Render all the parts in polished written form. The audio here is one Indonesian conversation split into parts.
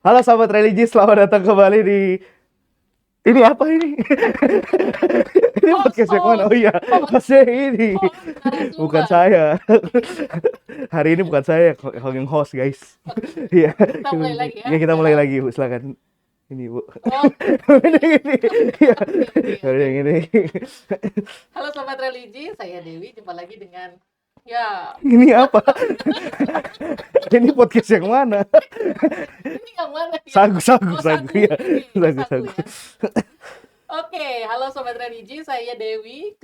Halo sahabat religi, selamat datang kembali di ini apa ini? Ini Host, podcast yang mana? Oh host, iya, host, hostnya ini. host, Bukan narasumber. saya. Hari ini bukan saya yang host, guys. Oke, Iya. kita mulai lagi ya. Ya kita mulai lagi, Bu. Silakan. Ini, Bu. Oh, Ini. Iya. oke, oke, Hari oke. yang ini. Halo Sobat Religi, saya Dewi. Jumpa lagi dengan, ya, Ini apa? Ini podcast yang mana? ini yang mana ya? Sagu, sagu, Oh, sagu. sagu. Iya. Ini Sagu, sagu sagu. ya. Oke, halo Sobat Religi, saya Dewi.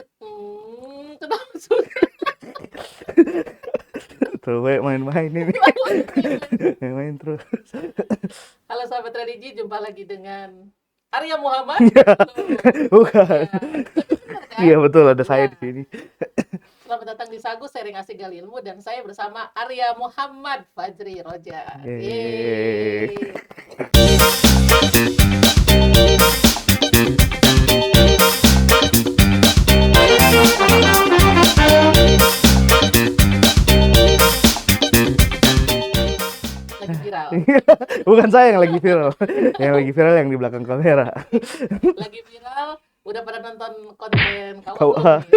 Kenapa susah? Tuh, main-main ini. Main-main terus. Halo Sobat Religi, jumpa lagi dengan Arya Muhammad. Bukan. Ya, benar kan? Iya betul, ada saya Ya. di sini. Selamat datang di Sagu Sharing Asik Gali Ilmu, dan saya bersama Arya Muhammad Fajri Roja. Yeay. Yeay. Lagi viral. Bukan saya yang lagi viral. Yang lagi viral yang di belakang kamera. Lagi viral. Udah pada nonton konten KUA KUA. belum nih?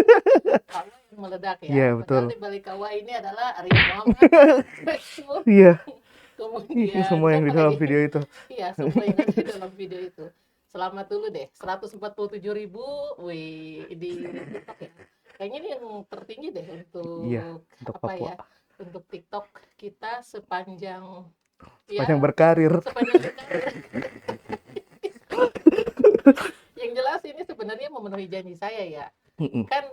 KUA yang meledak ya. Iya, betul. Padahal di balik KUA ini adalah Arya Muhammad, Facebook, Iya, kemudian semua yang di siapa dalam lagi? video itu. Iya, semua yang ada di dalam video itu. Selamat dulu deh, 147.000, wih, di TikTok ya. Kayaknya ini yang tertinggi deh Iya, untuk untuk apa Papua. ya? Untuk TikTok kita sepanjang Sepanjang ya berkarir. sepanjang berkarir. Yang jelas ini sebenarnya memenuhi janji saya ya. Mm-mm. Kan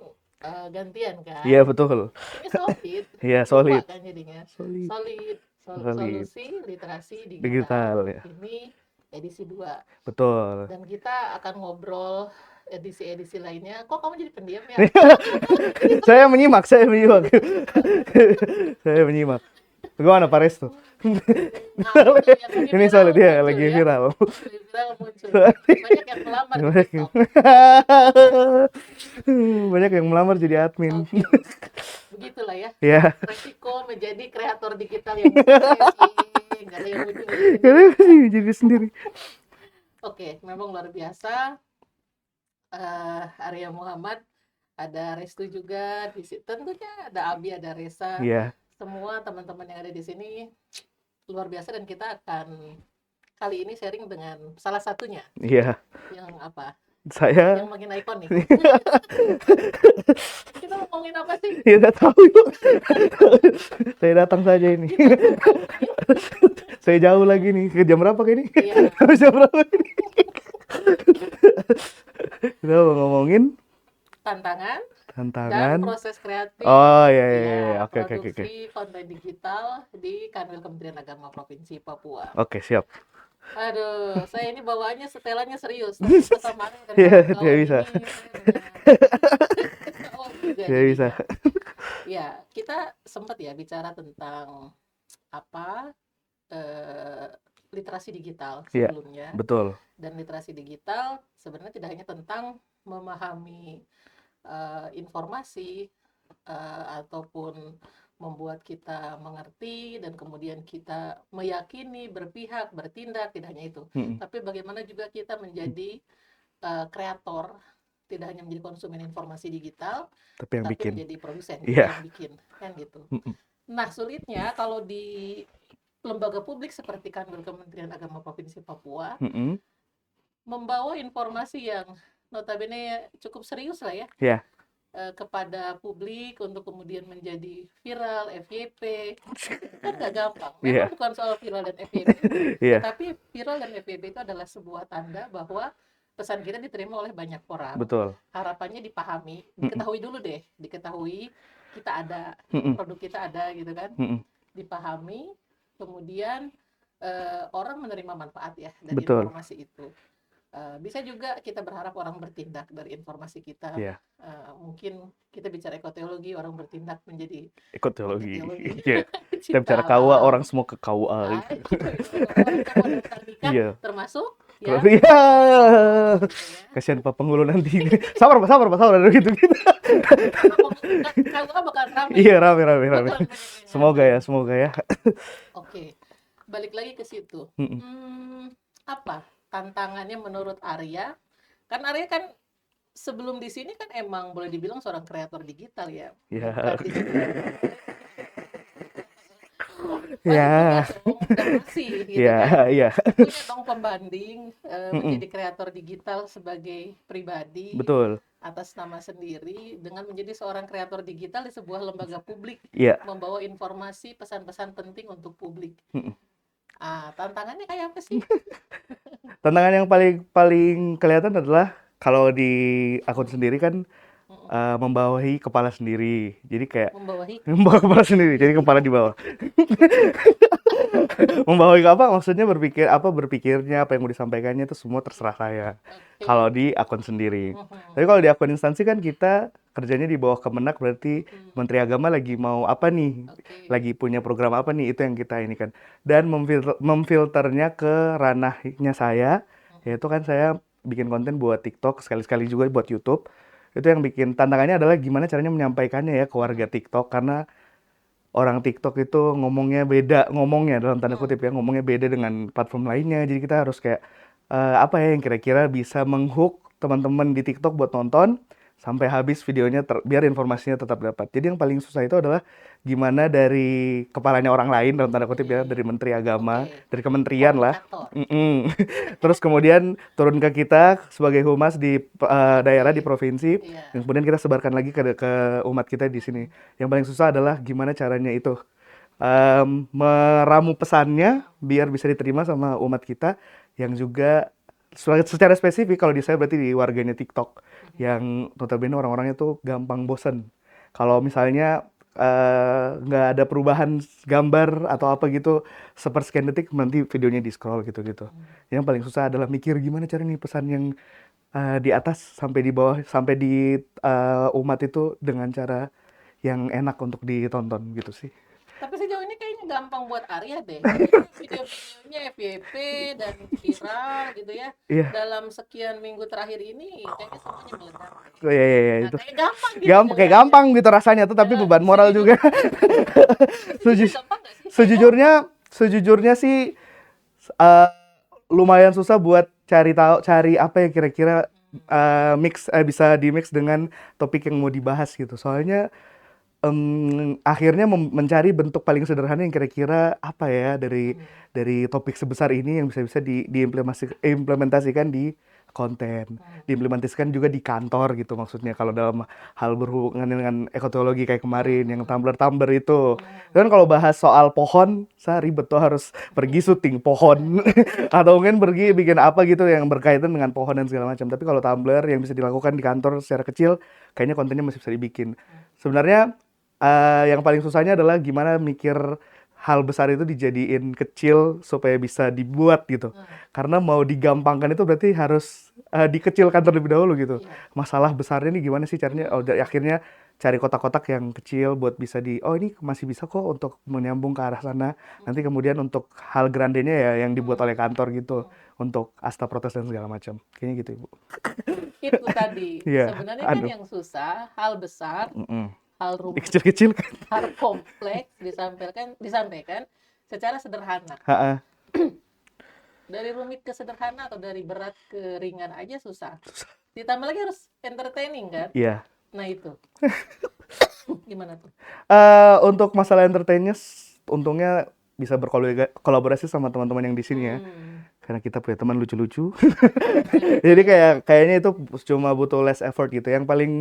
gantian kan. Iya betul. Ini solid. Iya Lupa solid. kan jadinya. Solid. Solid. Solid. Solusi literasi Digital digital. ya. Ini edisi 2. Betul. Dan kita akan ngobrol edisi-edisi lainnya. Kok kamu jadi pendiam ya? Saya menyimak. Saya menyimak. Gimana Pak Resto? Nah, yang Ini viral solid ya, muncul lagi ya. viral. Lagi viral muncul. Banyak yang melamar di TikTok. Banyak yang melamar jadi admin. Oke. Begitulah ya. Ya, Resiko menjadi kreator digital yang sukses. Nggak ada yang muncul di sini. karena sih jadi sendiri. Oke, memang luar biasa. Arya Muhammad, ada Restu juga di sini. Tentunya ada Abi, ada Resa. Iya, Semua teman-teman yang ada di sini luar biasa, dan kita akan kali ini sharing dengan salah satunya iya. yang apa? Saya Yang makin ikon nih. Kita mau ngomongin apa sih? ya nggak tahu. Saya datang saja ini. Saya jauh lagi nih. Ke jam berapa kayak ini? Iya, Jam berapa ini? Kita mau ngomongin tantangan dan tantangan. proses kreatif Oh iya iya iya. ya, Oke oke oke. produksi konten digital di Kanwil Kementerian Agama Provinsi Papua. Oke, siap. Aduh, saya ini bawaannya setelannya serius, tapi kita samarin dengan Iya, kawan tidak bisa. ini saya benar. Juga Tidak bisa. jadinya. Ya, kita sempat ya bicara tentang apa literasi digital Iya, sebelumnya. betul. Dan literasi digital sebenarnya tidak hanya tentang memahami informasi ataupun membuat kita mengerti dan kemudian kita meyakini, berpihak, bertindak, tidak hanya itu. Mm-mm. Tapi bagaimana juga kita menjadi kreator, tidak hanya menjadi konsumen informasi digital, Tapi yang tapi bikin. menjadi produsen, Iya. yang bikin, kan gitu. Mm-mm. Nah, sulitnya kalau di lembaga publik seperti Kanwil Kementerian Agama Provinsi Papua, Mm-mm. membawa informasi yang notabene cukup serius lah ya, Iya. kepada publik untuk kemudian menjadi viral, FYP, kan nggak gampang. Iya. Memang bukan soal viral dan FYP, Iya, tapi viral dan FYP itu adalah sebuah tanda bahwa pesan kita diterima oleh banyak orang. betul. Harapannya dipahami, Mm-mm. diketahui dulu deh, diketahui kita ada, Mm-mm. produk kita ada gitu kan, Mm-mm. dipahami, kemudian orang menerima manfaat ya dari Betul. informasi itu. Bisa juga kita berharap orang bertindak dari informasi kita. Iya. Mungkin kita bicara ekoteologi, orang bertindak menjadi Ekoteologi. ekoteologi. Iya. Kita Cinta bicara KUA, alam. orang semua ke KUA. Ah, gitu. Orang mau daftar nikah, Iya. termasuk Iya. ya. Gitu ya. Kasihan Pak Penghulu nanti. Sabar Pak, ada gitu. Kalau bakal ramai. Iya, rame. Bakalan banyak yang Semoga nonton. ya, semoga ya. Oke. balik lagi ke situ. Mm-mm. Apa tantangannya menurut Arya? Kan Arya kan sebelum di sini kan emang boleh dibilang seorang kreator digital ya. Ya, Bukan digital. Banyak juga ya, dong, udah pasti gitu ya, kan. ya. Punya dong pembanding Mm-mm. menjadi kreator digital sebagai pribadi Betul. atas nama sendiri dengan menjadi seorang kreator digital di sebuah lembaga publik, Iya. membawa informasi pesan-pesan penting untuk publik. Mm-mm. Tantangannya kayak apa sih? Tantangan yang paling paling kelihatan adalah kalau di akun sendiri kan Mm-mm. membawahi kepala sendiri. Jadi kayak Membawahi membawa kepala sendiri, jadi kepala di bawah. Membawahi apa? Maksudnya berpikirnya, apa yang mau disampaikannya itu semua terserah saya. oke. Kalau di akun sendiri. Mhm. Tapi kalau di akun instansi kan kita kerjanya di bawah Kemenak, berarti Hmm, Menteri Agama lagi mau apa nih? oke. Lagi punya program apa nih? Itu yang kita ini kan. Dan memfilternya ke ranahnya saya, Mhm. yaitu kan saya bikin konten buat TikTok, sekali-sekali juga buat YouTube. Itu yang bikin tantangannya adalah gimana caranya menyampaikannya ya ke warga Mhm. TikTok, karena orang TikTok itu ngomongnya beda, ngomongnya dalam tanda Hmm. kutip ya, ngomongnya beda dengan platform lainnya. Jadi kita harus kayak apa ya yang kira-kira bisa menghook teman-teman di TikTok buat nonton sampai habis videonya biar informasinya tetap dapat. Jadi yang paling susah itu adalah gimana dari kepalanya orang lain dalam tanda kutip ya, dari Oke. Menteri Agama, Oke. dari kementerian lah. Komunikator. Mm-mm. Terus kemudian turun ke kita sebagai humas di daerah, di Oke. provinsi, Iya. dan kemudian kita sebarkan lagi ke umat kita di sini. Yang paling susah adalah gimana caranya itu meramu pesannya biar bisa diterima sama umat kita, yang juga secara spesifik kalau di saya berarti di warganya TikTok yang notabene orang-orangnya tuh gampang bosen. Kalau misalnya nggak ada perubahan gambar atau apa gitu sepersekian detik nanti videonya di scroll gitu-gitu. Yang paling susah adalah mikir gimana cara nih pesan yang di atas sampai di bawah sampai di umat itu dengan cara yang enak untuk ditonton gitu sih. Tapi sejauh ini kayaknya gampang buat Arya deh. Kayaknya video-videonya FYP dan viral gitu ya. Iya, Dalam sekian minggu terakhir ini kayaknya semuanya meledak deh. oh, iya, iya, iya, Nah, itu kayak gampang gitu gampang, kayak ngeliatnya. gampang gitu rasanya tuh, tapi beban moral Sejujur, juga. sejujurnya Sejujur, gampang nggak sih? Kayak sejujurnya, sejujurnya sih eh, lumayan susah buat cari apa yang kira-kira bisa di mix dengan topik yang mau dibahas gitu. Soalnya akhirnya mencari bentuk paling sederhana yang kira-kira apa ya dari topik sebesar ini yang bisa-bisa diimplementasikan di konten, diimplementasikan juga di kantor gitu maksudnya kalau dalam hal berhubungan dengan ekotologi kayak kemarin yang tumbler-tumbler itu. Dan kalau bahas soal pohon, saya ribet tuh harus pergi syuting pohon atau mungkin pergi bikin apa gitu yang berkaitan dengan pohon dan segala macam. Tapi kalau tumbler yang bisa dilakukan di kantor secara kecil, kayaknya kontennya masih bisa dibikin. Sebenarnya yang paling susahnya adalah gimana mikir hal besar itu dijadiin kecil supaya bisa dibuat gitu. Karena mau digampangkan itu berarti harus dikecilkan terlebih dahulu gitu. iya. Masalah besarnya nih gimana sih caranya? Oh, akhirnya cari kotak-kotak yang kecil buat bisa oh ini masih bisa kok untuk menyambung ke arah sana. Nanti kemudian untuk hal grandenya ya yang dibuat oleh kantor gitu. Untuk asta protes dan segala macam. Kayaknya gitu, Ibu. Itu tadi. Iya, Sebenarnya kan aduh. yang susah, hal besar, Mm-mm. hal rumit, Kecil-kecil kan. hal kompleks disampaikan secara sederhana. Ha-ha. Dari rumit ke sederhana atau dari berat ke ringan aja susah. Ditambah lagi harus entertaining kan? Iya. Nah itu. Gimana tuh? Untuk masalah entertainnya, untungnya bisa berkolaborasi sama teman-teman yang di sini ya. Karena kita punya teman lucu-lucu. Jadi kayaknya itu cuma butuh less effort gitu. Yang paling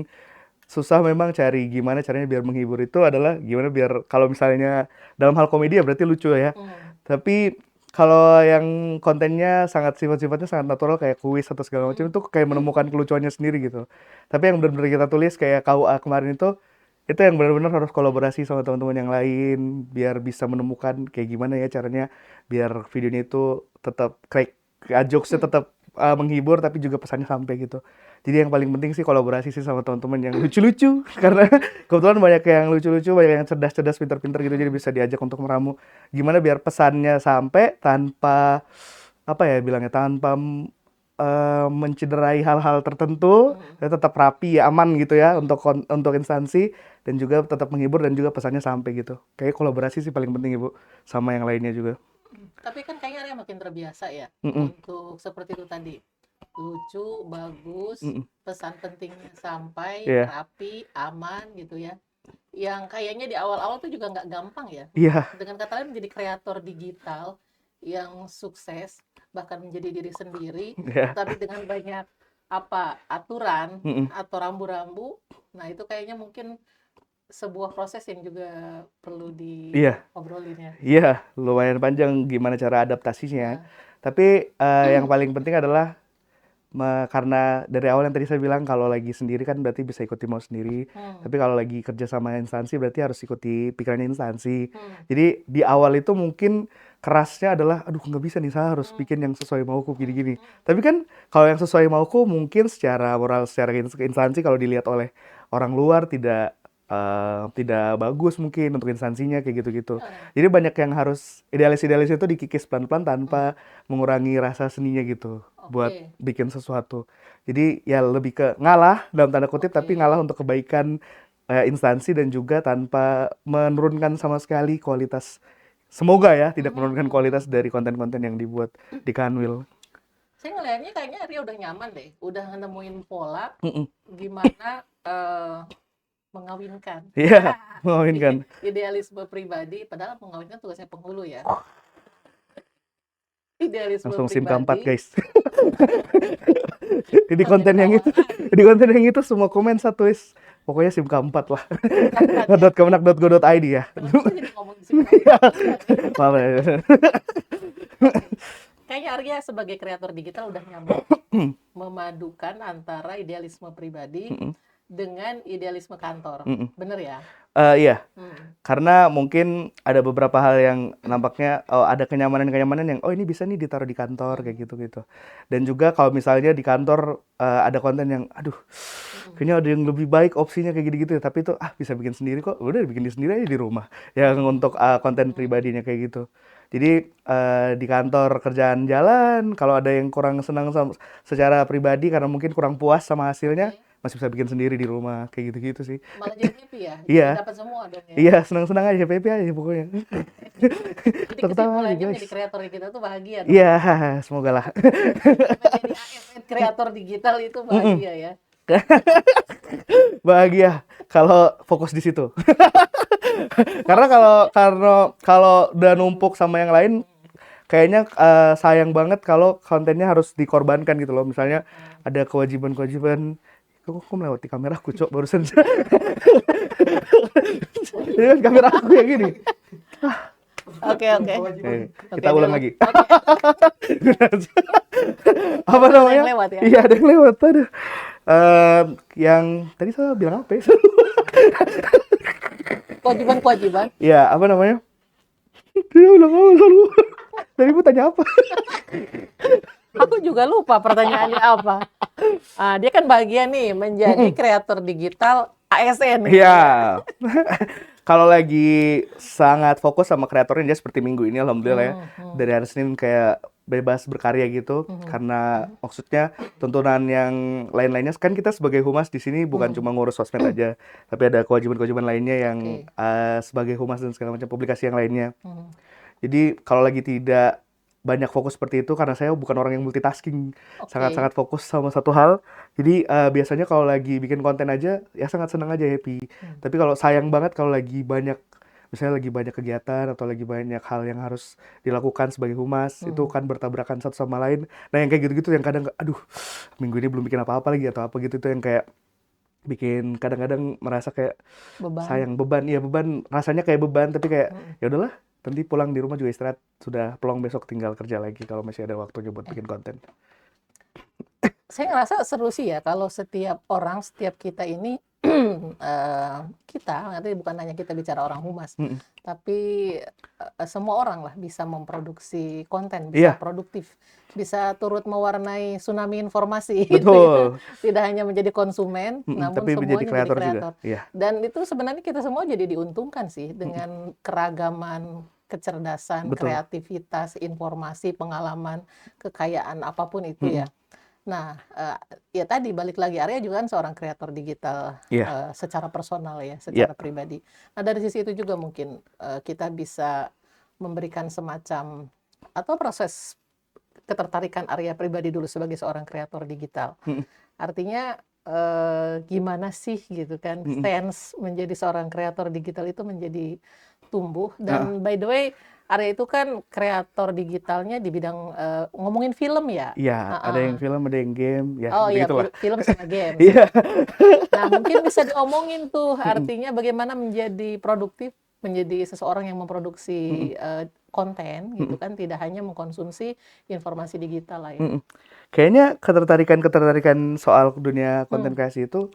susah memang cari gimana caranya biar menghibur itu adalah gimana biar kalau misalnya dalam hal komedi ya berarti lucu ya. Tapi kalau yang kontennya sifatnya sangat natural kayak kuis atau segala macam itu kayak menemukan kelucuannya sendiri gitu. Tapi yang benar-benar kita tulis kayak KUA kemarin itu yang benar-benar harus kolaborasi sama teman-teman yang lain biar bisa menemukan kayak gimana ya caranya biar videonya itu tetap jokesnya tetap menghibur tapi juga pesannya sampai gitu. Jadi yang paling penting sih kolaborasi sih sama teman-teman yang lucu-lucu karena kebetulan banyak yang lucu-lucu, banyak yang cerdas-cerdas, pintar-pintar gitu jadi bisa diajak untuk meramu gimana biar pesannya sampai tanpa apa ya bilangnya tanpa mencederai hal-hal tertentu, ya tetap rapi ya aman gitu ya untuk instansi dan juga tetap menghibur dan juga pesannya sampai gitu. Kayak kolaborasi sih paling penting Ibu sama yang lainnya juga. Tapi kan kayaknya Arya makin terbiasa ya Mm-mm, untuk seperti itu tadi. Lucu, bagus, mm-mm. pesan pentingnya sampai, Iya, rapi, aman gitu ya. Yang kayaknya di awal-awal tuh juga nggak gampang ya. iya, Dengan kata lain menjadi kreator digital yang sukses, bahkan menjadi diri sendiri, iya, tapi dengan banyak apa aturan mm-mm. atau rambu-rambu. Nah, itu kayaknya mungkin sebuah proses yang juga perlu Iya, diobrolin ya. iya, lumayan panjang gimana cara adaptasinya. Nah, Tapi yang paling penting adalah karena dari awal yang tadi saya bilang kalau lagi sendiri kan berarti bisa ikuti mau sendiri. hmm, Tapi kalau lagi kerja sama instansi berarti harus ikuti pikirannya instansi. hmm, Jadi di awal itu mungkin kerasnya adalah, aduh nggak bisa nih saya harus hmm, bikin yang sesuai mauku hmm, gini-gini. hmm, Tapi kan kalau yang sesuai mauku mungkin secara moral, secara instansi kalau dilihat oleh orang luar tidak bagus mungkin untuk instansinya kayak gitu-gitu. nah, Jadi banyak yang harus idealis-idealis itu dikikis pelan-pelan hmm, tanpa mengurangi rasa seninya gitu buat oke, bikin sesuatu. Jadi ya lebih ke ngalah dalam tanda kutip tapi oke. ngalah untuk kebaikan instansi dan juga tanpa menurunkan sama sekali kualitas. Semoga ya tidak Mhm, menurunkan mhm, kualitas mhm. dari konten-konten yang dibuat di Kanwil. Saya ngelihatnya kayaknya Ria udah nyaman deh, udah nemuin pola Mm-mm. gimana mengawinkan Iya, mengawinkan. idealisme pribadi, padahal mengawinkan tugasnya penghulu ya. Idealisme Langsung SIM keempat pribadi, guys. Di jangan konten yang itu, diketawakan, di konten yang itu semua komen satu is. Pokoknya SIM keempat lah. SIM keempat ya. .kemenak.go.id ya. Kenapa kita jadi ngomong SIM keempat? Maaf ya. Oke, kayaknya Arya sebagai kreator digital udah nyaman memadukan antara idealisme pribadi Mm-mm, dengan idealisme kantor. mm-mm. Bener ya? Iya, Hmm. karena mungkin ada beberapa hal yang nampaknya ada kenyamanan-kenyamanan yang oh ini bisa nih ditaruh di kantor kayak Hmm. gitu-gitu. Dan juga kalau misalnya di kantor ada konten yang aduh Hmm. kayaknya ada yang lebih baik opsinya kayak gitu-gitu ya, tapi itu bisa bikin sendiri kok. Udah bikin sendiri aja di rumah. Yang Hmm. untuk konten Hmm. pribadinya kayak gitu. Jadi di kantor kerjaan jalan, kalau ada yang kurang senang secara pribadi karena mungkin kurang puas sama hasilnya, Oke. masih bisa bikin sendiri di rumah kayak gitu-gitu sih. Malah jadi happy ya, jadi Iya, dapat semua dong ya. iya senang-senang aja, happy aja pokoknya. Jadi Ketawa aja kesimpulannya guys. menjadi kreator digital tuh bahagia dong. Iya, semoga lah. Menjadi ASN kreator digital itu Mm-mm. bahagia ya. Bahagia kalau fokus di situ. Karena kalau udah numpuk sama yang lain, kayaknya sayang banget kalau kontennya harus dikorbankan gitu loh. Misalnya ada kewajiban-kewajiban. Kok melewati kamera aku cok barusan. Ini kan kamera aku yang gini. Oke, oke. Oke, Kita ulang diulang. lagi. Oke, Apa ada namanya? yang lewat ya. Iya ada yang lewat. Aduh. Yang tadi saya bilang apa ya? Kewajiban-kewajiban. Iya apa namanya? Dia ulang apa selalu. Tadi mau tanya apa? Aku juga lupa pertanyaannya apa. Ah, dia kan bagian nih menjadi kreator digital ASN gitu Iya. ya. Kalau lagi sangat fokus sama kreatornya dia seperti minggu ini alhamdulillah ya. Hmm, hmm, Dari hari Senin kayak bebas berkarya gitu hmm, karena maksudnya tuntunan yang lain-lainnya kan kita sebagai humas di sini bukan hmm. cuma ngurus sosmed aja tapi ada kewajiban-kewajiban lainnya yang Oke. sebagai humas dan segala macam publikasi yang lainnya. Hmm. Jadi kalau lagi tidak banyak fokus seperti itu karena saya bukan orang yang multitasking, Oke. sangat-sangat fokus sama satu hal. Jadi biasanya kalau lagi bikin konten aja ya sangat senang aja happy. Hmm, Tapi kalau sayang banget kalau lagi banyak misalnya lagi banyak kegiatan atau lagi banyak hal yang harus dilakukan sebagai humas itu hmm, kan bertabrakan satu sama lain. Nah yang kayak gitu-gitu yang kadang aduh minggu ini belum bikin apa-apa lagi atau apa gitu itu yang kayak bikin kadang-kadang merasa kayak beban. sayang beban iya beban rasanya kayak beban tapi kayak Hmm. ya udahlah nanti pulang di rumah juga istirahat sudah pelong besok tinggal kerja lagi kalau masih ada waktunya buat Eh, bikin konten. saya ngerasa seru sih ya kalau setiap orang, setiap kita ini kita nanti bukan hanya kita bicara orang humas, Mm-mm. tapi semua orang lah bisa memproduksi konten, bisa Iya produktif, bisa turut mewarnai tsunami informasi gitu ya. betul. Tidak hanya menjadi konsumen, Mm-mm, namun tapi menjadi semuanya jadi kreator juga kreator. iya Dan itu sebenarnya kita semua jadi diuntungkan sih Mm-mm, dengan keragaman kecerdasan, betul kreativitas, informasi, pengalaman, kekayaan apapun itu Mm-mm, ya. Nah, ya tadi balik lagi Arya juga kan seorang kreator digital iya secara personal ya, iya secara pribadi. Nah, dari sisi itu juga mungkin kita bisa memberikan semacam atau proses ketertarikan Arya pribadi dulu sebagai seorang kreator digital? Mhm, Artinya, gimana sih gitu kan, mhm, stance menjadi seorang kreator digital itu menjadi tumbuh. heeh. Dan by the way, Arya itu kan kreator digitalnya di bidang, ngomongin film ya? Iya, ada yang Heeh. film, ada yang game, ya Oh iya, gitu-gitulah. film sama games. Iya. Nah, mungkin bisa diomongin tuh, Mhm, artinya bagaimana menjadi produktif, menjadi seseorang yang mhm, memproduksi, konten gitu mhm, kan, tidak hanya mengkonsumsi informasi digital lah ya. mhm. Kayaknya ketertarikan soal dunia konten Hmm, kreasi itu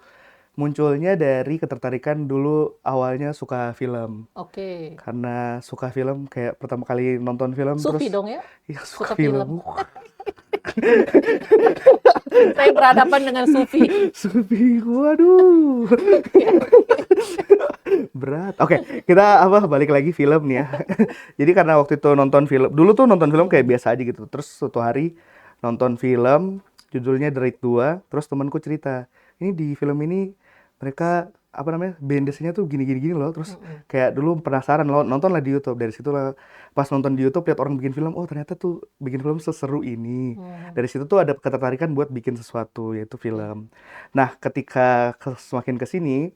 munculnya dari ketertarikan dulu awalnya suka film. oke. Karena suka film kayak pertama kali nonton film Sufi terus dong ya? ya suka Suka film. film. Saya berhadapan dengan Sufi. Sufi, waduh. Ya, oke. Berat. Oke, kita balik lagi film nih ya. Jadi karena waktu itu nonton film, dulu tuh nonton film kayak Hmm, biasa aja gitu. Terus suatu hari nonton film judulnya The Raid 2, terus temanku cerita, "Ini di film ini mereka band desinya tuh gini gini gini loh." Terus mm-mm. kayak dulu penasaran loh, nonton lah di YouTube. Dari situ lah pas nonton di YouTube lihat orang bikin film, oh ternyata tuh bikin film seseru ini. Hmm, Dari situ tuh ada ketertarikan buat bikin sesuatu yaitu oke. film. Nah, ketika semakin ke sini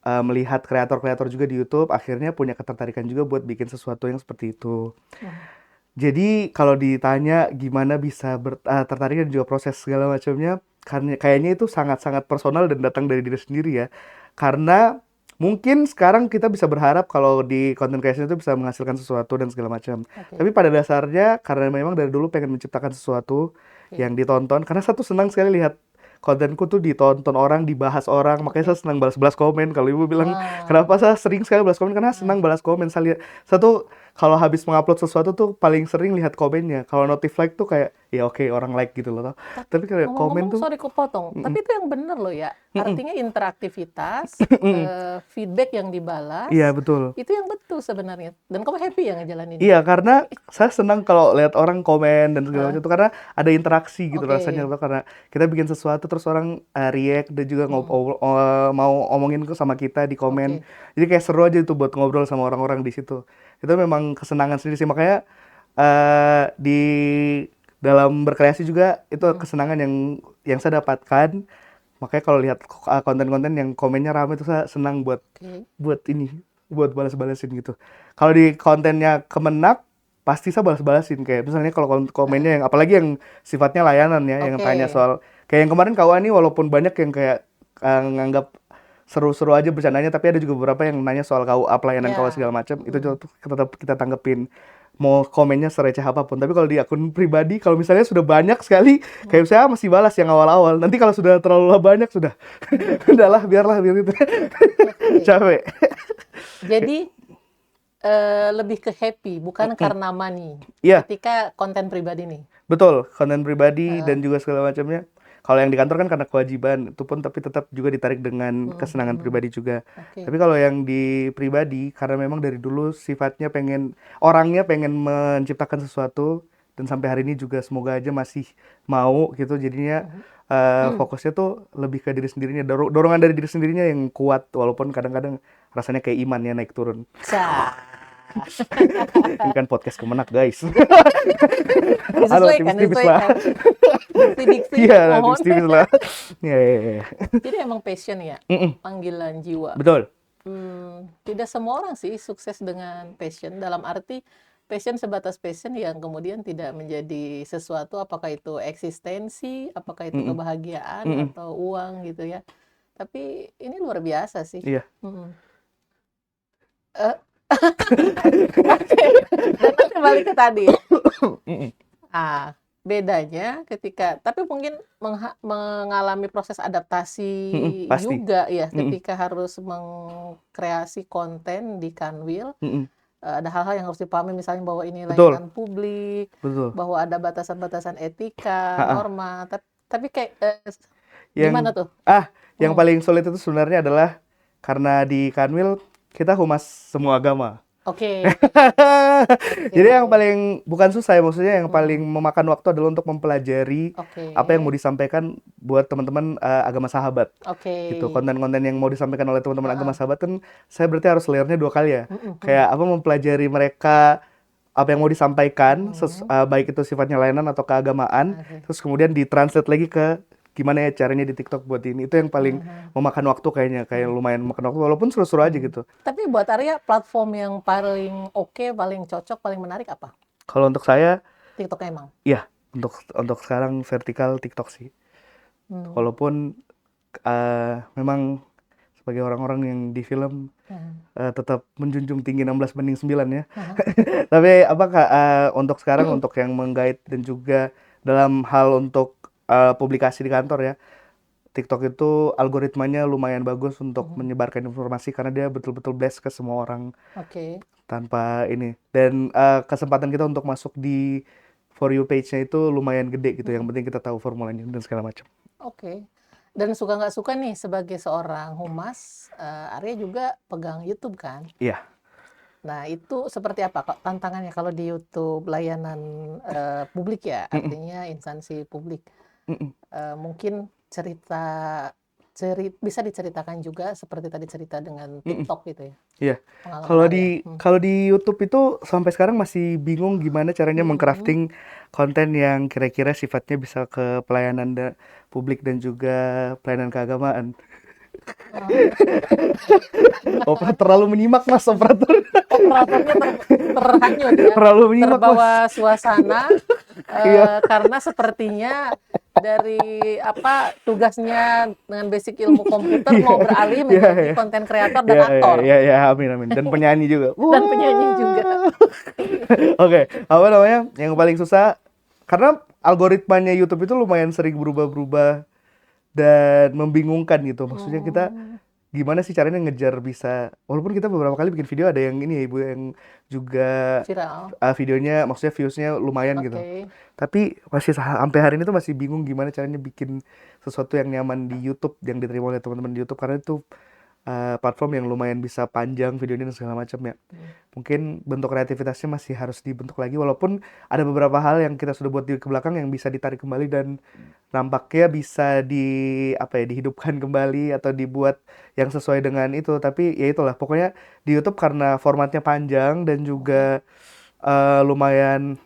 melihat kreator-kreator juga di YouTube, akhirnya punya ketertarikan juga buat bikin sesuatu yang seperti itu. Hmm, Jadi kalau ditanya gimana bisa tertarik dan juga proses segala macamnya, karena kayaknya itu sangat-sangat personal dan datang dari diri sendiri ya. Karena mungkin sekarang kita bisa berharap kalau di content creation itu bisa menghasilkan sesuatu dan segala macam. oke, Tapi pada dasarnya karena memang dari dulu pengen menciptakan sesuatu oke, yang ditonton, karena satu senang sekali lihat kontenku tuh ditonton orang, dibahas orang, makanya oke. saya senang balas-balas komen. Kalau ibu bilang, Wah, kenapa saya sering sekali balas komen? Karena hmm, senang balas komen. Satu kalau habis mengupload sesuatu tuh paling sering lihat komennya. Kalau notif like tuh kayak ya oke orang like gitu loh. tapi Tapi kayak komen ngomong-ngomong, tuh, sorry kepotong, mm-mm, tapi itu yang bener loh ya. mm-mm, Artinya interaktivitas, mm-mm. feedback yang Iya dibalas, betul. itu yang betul sebenarnya. Dan kamu happy ya ngejalaninnya? Iya karena saya senang kalau lihat orang komen dan segala Heeh, macam itu karena ada interaksi gitu rasanya oke. tuh karena kita bikin sesuatu terus orang react dan juga Hmm, mau omongin ke sama kita di komen. oke. Jadi kayak seru aja itu buat ngobrol sama orang-orang di situ. Itu memang kesenangan sendiri sih makanya di dalam berkreasi juga itu Hmm, kesenangan yang saya dapatkan. Makanya kalau lihat konten-konten yang komennya ramai itu saya senang buat oke. buat ini buat balas-balasin gitu. Kalau di kontennya kemenak pasti saya balas-balasin kayak misalnya kalau Heeh, komennya yang apalagi yang sifatnya layanan ya yang tanya oke. soal kayak yang kemarin kawan nih walaupun banyak yang kayak nganggap seru-seru aja bercandanya tapi ada juga beberapa yang nanya soal KUA pelayanan KUA Ya. segala macam itu juga Hmm, tuh tetap kita tanggepin mau komennya sereceh apapun tapi kalau di akun pribadi kalau misalnya sudah banyak sekali hmm, kayak saya masih balas yang awal-awal nanti kalau sudah terlalu banyak sudah udahlah biarlah biar itu oke. capek. Jadi lebih ke happy, bukan Mm-mm. karena money. Iya, Ketika konten pribadi nih. betul. Konten pribadi Heeh. dan juga segala macamnya. Kalau yang di kantor kan karena kewajiban, itu pun tapi tetap juga ditarik dengan Mhm, mhm, kesenangan mhm. pribadi juga. Oke. Tapi kalau yang di pribadi, karena memang dari dulu sifatnya orangnya pengen menciptakan sesuatu, dan sampai hari ini juga semoga aja masih mau gitu, jadinya Mhm. Hmm. fokusnya tuh lebih ke diri sendirinya, dorongan dari diri sendirinya yang kuat, walaupun kadang-kadang rasanya kayak iman ya naik turun. Cah. Ini kan podcast kemenak guys. Halo, Disesuaikan, tipis-tipis lah. disesuaikan. Diksi-diksi Iya, lah, mohon. tipis-tipis lah. Iya, iya, iya. Jadi emang passion ya, Mm-mm, panggilan jiwa. betul. Tidak semua orang sih sukses dengan passion, dalam arti passion sebatas passion yang kemudian tidak menjadi sesuatu, apakah itu eksistensi, apakah itu Mm-mm, kebahagiaan mm-mm, atau uang gitu ya. Tapi ini luar biasa sih. iya. Mhm. Eh, oke, dan nanti balik ke tadi. Mm-mm, Bedanya ketika, tapi mungkin mengalami proses adaptasi mm-mm, pasti. juga ya, Mm-mm, ketika harus mengkreasi konten di Kanwil. mm-mm, Ada hal-hal yang harus dipahami, misalnya bahwa ini betul, layanan publik, betul. bahwa ada batasan-batasan etika, Ha-ah. norma. Tapi kayak gimana Yang tuh? yang Hmm, paling sulit itu sebenarnya adalah karena di Kanwil kita humas semua agama. oke, oke, Jadi yang oke. paling bukan susah ya maksudnya yang paling Hmm, memakan waktu adalah untuk mempelajari oke, apa yang mau disampaikan buat teman-teman agama sahabat. oke. Gitu konten-konten yang mau disampaikan oleh teman-teman agama Heeh. sahabat kan saya berarti harus layernya dua kali ya Mm, mm, mm. kayak mempelajari mereka apa yang mau disampaikan, Mhm. baik itu sifatnya layanan atau keagamaan, Oke. terus kemudian ditranslate lagi ke gimana ya caranya di TikTok buat ini. Itu yang paling Aha. memakan waktu kayaknya, kayak Hmm. lumayan memakan waktu walaupun seru-seru aja Hmm. gitu. Tapi buat Arya, platform yang paling oke, paling cocok, paling menarik apa? Kalau untuk saya, TikTok emang. ya untuk sekarang vertikal TikTok sih. Hmm. Walaupun memang sebagai orang-orang yang di film Hmm. tetap menjunjung tinggi 16:9 ya. Aha. Tapi apakah untuk sekarang untuk yang menggait dan juga dalam hal untuk publikasi di kantor ya, TikTok itu algoritmanya lumayan bagus untuk Mhm. menyebarkan informasi karena dia betul-betul blast ke semua orang Oke. tanpa ini. Dan kesempatan kita untuk masuk di For You page-nya itu lumayan gede gitu. Yang Mhm. penting kita tahu formulanya dan segala macam. Oke. Dan suka nggak suka nih sebagai seorang humas, Arya juga pegang YouTube kan? Iya. Nah, itu seperti apa kok tantangannya kalau di YouTube layanan publik ya, Mm-mm, artinya instansi publik. mm-mm. Mungkin bisa diceritakan juga seperti tadi cerita dengan Mm-mm. TikTok gitu ya, Iya. pengalaman Kalau Arya. di kalau di YouTube itu sampai sekarang masih bingung gimana caranya Mhm. mengcrafting konten yang kira-kira sifatnya bisa ke pelayanan publik dan juga pelayanan keagamaan. Oh. Operator terlalu menyimak Mas, operator. Operatornya terhanyut ya, Terlalu menyimak Mas. terbawa suasana, Iya, karena sepertinya dari apa tugasnya dengan basic ilmu komputer iya, mau beralih iya, menjadi iya, konten kreator dan iya, iya, aktor iya, iya, amin, amin. Dan penyanyi juga. dan penyanyi juga. Wah. Oke, apa namanya? Yang paling susah karena algoritmanya YouTube itu lumayan sering berubah-berubah dan membingungkan gitu. Maksudnya kita Hmm, gimana sih caranya ngejar bisa walaupun kita beberapa kali bikin video ada yang ini ya Ibu yang juga viral. videonya maksudnya viewsnya lumayan gitu. Oke. Tapi masih sampai hari ini tuh masih bingung gimana caranya bikin sesuatu yang nyaman di YouTube yang diterima oleh teman-teman di YouTube karena itu platform yang lumayan bisa panjang videonya dan segala macam ya. Hmm. Mungkin bentuk kreativitasnya masih harus dibentuk lagi walaupun ada beberapa hal yang kita sudah buat di ke belakang yang bisa ditarik kembali dan nampaknya bisa apa ya dihidupkan kembali atau dibuat yang sesuai dengan itu. Tapi ya itulah pokoknya di YouTube karena formatnya panjang dan Mhm. juga lumayan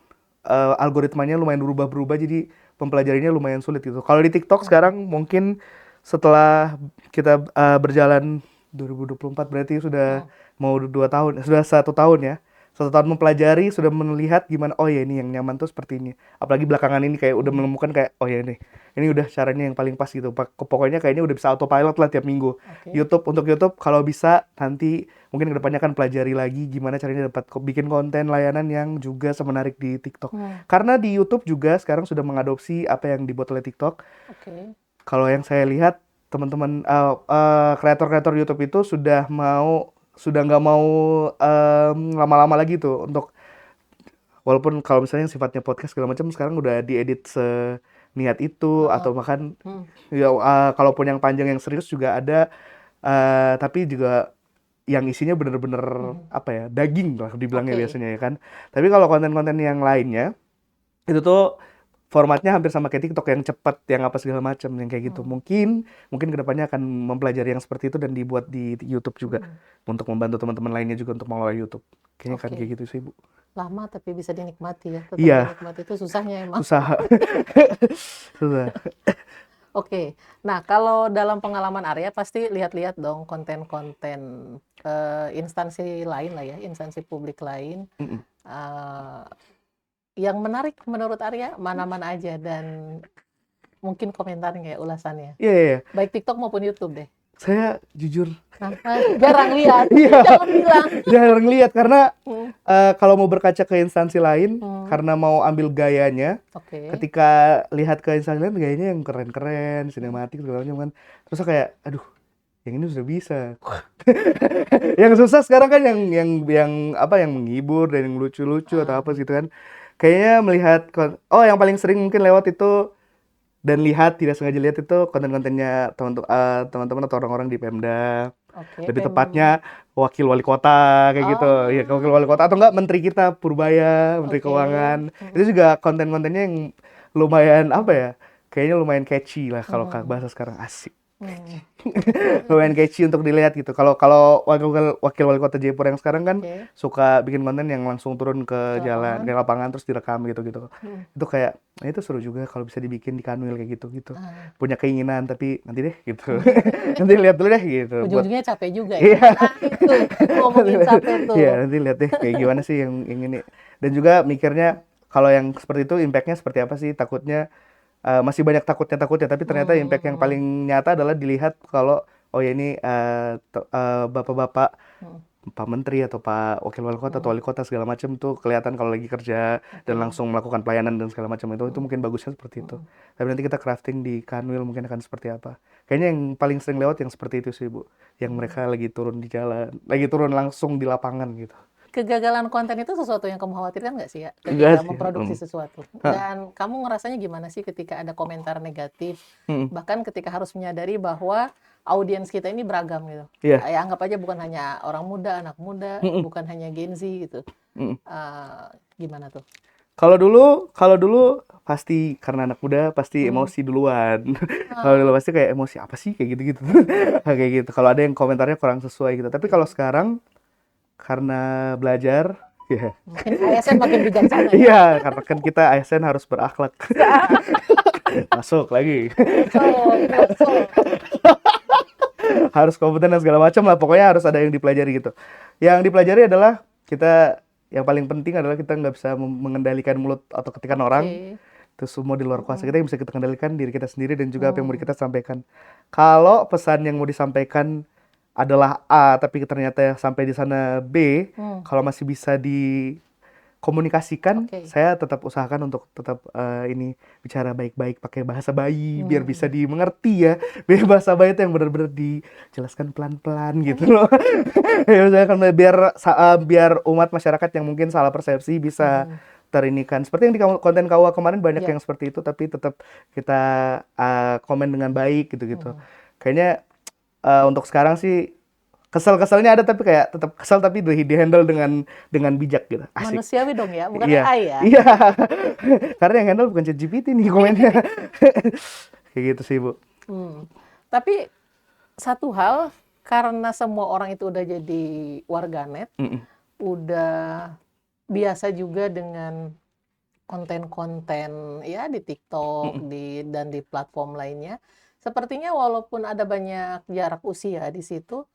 algoritmanya lumayan berubah-berubah jadi mempelajarinya lumayan sulit gitu. Kalau di TikTok Mhm. sekarang mungkin setelah kita berjalan 2024 berarti sudah Mhm. mau 2 tahun, sudah 1 tahun ya. 1 tahun mempelajari, sudah melihat gimana, oh ya ini yang nyaman tuh seperti ini. Apalagi belakangan ini kayak udah Mhm. menemukan kayak, oh ya ini udah caranya yang paling pas gitu. Pokoknya kayaknya udah bisa autopilot lah tiap minggu. Oke. Untuk YouTube kalau bisa nanti mungkin kedepannya akan pelajari lagi gimana caranya dapat bikin konten layanan yang juga semenarik di TikTok. Hmm. Karena di YouTube juga sekarang sudah mengadopsi apa yang dibuat oleh TikTok. Oke. Kalau yang saya lihat teman-teman kreator-kreator YouTube itu sudah nggak mau lama-lama lagi tuh untuk walaupun kalau misalnya sifatnya podcast segala macam sekarang udah diedit seniat itu Heeh. atau bahkan Hmm. ya kalaupun yang panjang yang serius juga ada tapi juga yang isinya bener-bener Mhm. apa ya daging lah dibilangnya Oke. biasanya ya kan. Tapi kalau konten-konten yang lainnya itu tuh formatnya hampir sama kayak TikTok yang cepat, yang apa segala macam, yang kayak gitu. Hmm. Mungkin kedepannya akan mempelajari yang seperti itu dan dibuat di YouTube juga Hmm. untuk membantu teman-teman lainnya juga untuk mengelola YouTube. Kayaknya kan kayak Oke. gitu sih, Bu. Lama tapi bisa dinikmati ya, tetap Iya, dinikmati itu susahnya emang. susah. Susah. Oke. Nah, kalau dalam pengalaman Arya pasti lihat-lihat dong konten-konten instansi lain lah ya, instansi publik lain. Mm-mm. eh, yang menarik menurut Arya mana-mana aja dan mungkin komentarnya ya, ulasannya. Iya, iya, iya. Baik TikTok maupun YouTube deh. Saya jujur, Nah, jarang lihat. iya, Jangan bilang. jarang lihat karena Hmm. kalau mau berkaca ke instansi lain, Hmm. karena mau ambil gayanya, Oke. ketika lihat ke instansi lain gayanya yang keren-keren, Hmm. sinematik segala macam kan. Terus saya kayak, aduh, yang ini sudah bisa. Yang susah sekarang kan yang apa yang menghibur dan yang lucu-lucu atau Ah, apa gitu kan. Kayaknya melihat yang paling sering mungkin lewat itu dan lihat tidak sengaja lihat itu konten-kontennya teman-teman atau orang-orang di Pemda. oke, Lebih tepatnya wakil wali kota kayak gitu. Ya, wakil wali kota Oh, atau enggak menteri kita Purbaya, menteri oke. keuangan. Itu Mhm. juga konten-kontennya yang lumayan apa Mhm. ya? Kayaknya lumayan catchy lah kalau Mhm. bahasa sekarang asik. Hmm. lumayan catchy untuk dilihat gitu. Kalau kalau wakil wali kota Jayapura yang sekarang kan Oke, suka bikin konten yang langsung turun ke ke jalan, lapangan. ke lapangan terus direkam gitu-gitu. Hmm. Itu kayak, nah itu seru juga kalau bisa dibikin di Kanwil kayak gitu-gitu. Ah. Punya keinginan tapi nanti deh gitu. Nanti lihat dulu deh gitu buat Ujung-ujungnya capek juga ya. iya. Nah, itu ngomongin capek tuh. Iya, nanti lihat deh kayak gimana sih yang ini. Dan juga mikirnya kalau yang seperti itu impact-nya seperti apa sih? Takutnya masih banyak takutnya tapi ternyata impact yang Hmm. paling nyata adalah dilihat kalau oh ya ini bapak-bapak Hmm. Pak Menteri atau Pak Wakil Wali Kota atau Hmm. Wali Kota segala macam tuh kelihatan kalau lagi kerja dan Oke. langsung melakukan pelayanan dan segala macam itu Hmm. mungkin bagusnya seperti itu. Hmm. Tapi nanti kita crafting di Kanwil mungkin akan seperti apa. Kayaknya yang paling sering lewat yang seperti itu sih Bu, yang Hmm. mereka lagi turun di jalan, lagi turun langsung di lapangan gitu. Kegagalan konten itu sesuatu yang kamu khawatirkan nggak sih ya Enggak ketika sih. memproduksi sesuatu? Hah. Dan kamu ngerasanya gimana sih ketika ada komentar negatif? Mm. Bahkan ketika harus menyadari bahwa audiens kita ini beragam gitu. Iya. Ya anggap aja bukan hanya orang muda, anak muda, Mm-mm. bukan hanya Gen Z gitu. Mm-mm. Eh, Gimana tuh? Kalau dulu pasti karena anak muda pasti Hmm. emosi duluan. Kalau dulu Ah, pasti kayak emosi apa sih kayak gitu-gitu. Kayak gitu. Kalau ada yang komentarnya kurang sesuai gitu. Tapi kalau oke. sekarang karena belajar, ya. Makin ASN makin bijaksana ya. Iya, karena kan kita ASN harus berakhlak. Masuk lagi. Masuk, masuk. Harus kompeten dan segala macam lah. Pokoknya harus ada yang dipelajari gitu. Yang dipelajari adalah kita yang paling penting adalah kita nggak bisa mengendalikan mulut atau ketikan orang. Oke. Itu semua di luar kuasa Mm-mm. kita, yang bisa kita kendalikan diri kita sendiri dan juga apa yang mau Hmm. kita sampaikan. Kalau pesan yang mau disampaikan adalah A tapi ternyata sampai di sana B, Hmm. kalau masih bisa dikomunikasikan, Oke. saya tetap usahakan untuk tetap ini bicara baik-baik pakai bahasa bayi biar bisa Hmm. dimengerti ya. Biar bahasa bayi itu yang benar-benar dijelaskan pelan-pelan gitu loh. Ya usahakan biar umat masyarakat yang mungkin salah persepsi bisa Hmm. terinikan. Seperti yang di konten KUA kemarin banyak Ya. yang seperti itu tapi tetap kita komen dengan baik gitu-gitu. Hmm. Kayaknya untuk sekarang sih kesel-keselnya ada tapi kayak tetap kesel tapi di-handle dengan bijak gitu. Asik. Manusiawi dong ya, bukan Iya. AI ya. Iya. Karena yang handle bukan ChatGPT nih komennya. Kayak gitu sih, Bu. Hmm. Tapi satu hal, karena semua orang itu udah jadi warganet, Mm-mm. udah biasa juga dengan konten-konten ya di TikTok, Mm-mm. dan di platform lainnya. Sepertinya walaupun ada banyak jarak usia di situ,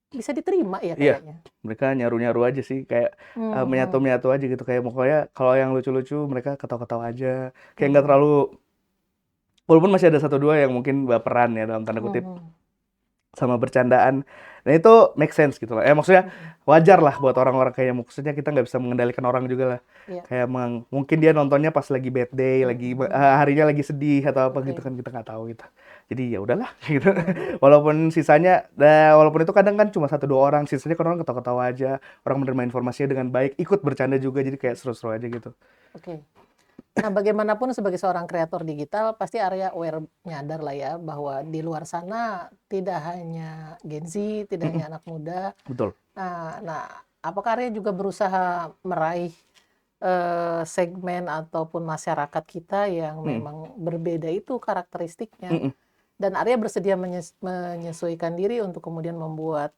bisa diterima ya Iya, kayaknya. mereka nyaru-nyaru aja sih kayak Hmm. menyatu-menyatu aja gitu kayak pokoknya kalau yang lucu-lucu mereka ketawa-ketawa aja. Kayak nggak Hmm. terlalu walaupun masih ada satu dua yang mungkin baperan ya dalam tanda kutip Hmm. sama bercandaan. Dan itu make sense gitu lah. Maksudnya Hmm. wajar lah buat orang-orang kayak maksudnya kita nggak bisa mengendalikan orang juga lah. Ya. Kayak mungkin dia nontonnya pas lagi bad day, lagi Hmm. harinya lagi sedih atau apa gitu Oke. kan kita nggak tahu gitu. Jadi ya udahlah gitu. Hmm. Walaupun sisanya, walaupun itu kadang kan cuma satu dua orang, sisanya kan orang ketawa-ketawa aja, orang menerima informasinya dengan baik, ikut bercanda juga jadi kayak seru-seru aja gitu. Oke. Nah, bagaimanapun sebagai seorang kreator digital, pasti Arya aware, nyadar lah ya, bahwa di luar sana tidak hanya Gen Z, tidak Mm-mm, hanya anak muda. betul. Nah, apakah Arya juga berusaha meraih segmen ataupun masyarakat kita yang Mm-mm, memang berbeda itu karakteristiknya? mm-mm, Dan Arya bersedia menyesuaikan diri untuk kemudian membuat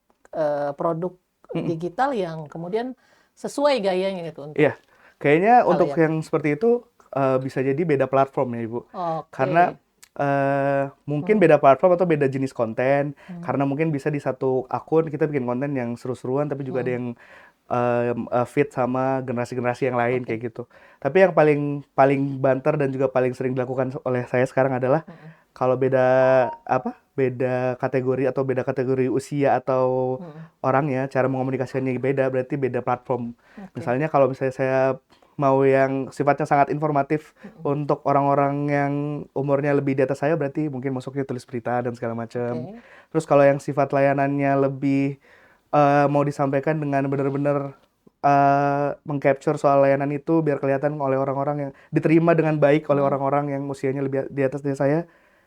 produk mm-mm. digital yang kemudian sesuai gayanya gitu untuk Iya, kayaknya untuk halayak. yang seperti itu bisa jadi beda platform ya Ibu. Karena Oke. mungkin Hmm. beda platform atau beda jenis konten. Hmm. Karena mungkin bisa di satu akun kita bikin konten yang seru-seruan, tapi juga ada Hmm. yang fit sama generasi-generasi yang lain Oke. kayak gitu. Tapi yang paling paling banter dan juga paling sering dilakukan oleh saya sekarang adalah Mm-mm. kalau beda apa? Beda kategori atau beda kategori usia atau Mm-mm. orangnya, cara mengomunikasikannya beda, berarti beda platform. Oke. Misalnya kalau misalnya saya mau yang sifatnya sangat informatif Mm-mm. untuk orang-orang yang umurnya lebih di atas saya, berarti mungkin masuknya tulis berita dan segala macam. Oke. Terus kalau yang sifat layanannya lebih mau disampaikan dengan benar-benar mengcapture soal layanan itu biar kelihatan oleh orang-orang yang diterima dengan baik oleh Mm. orang-orang yang usianya lebih di atas dari saya,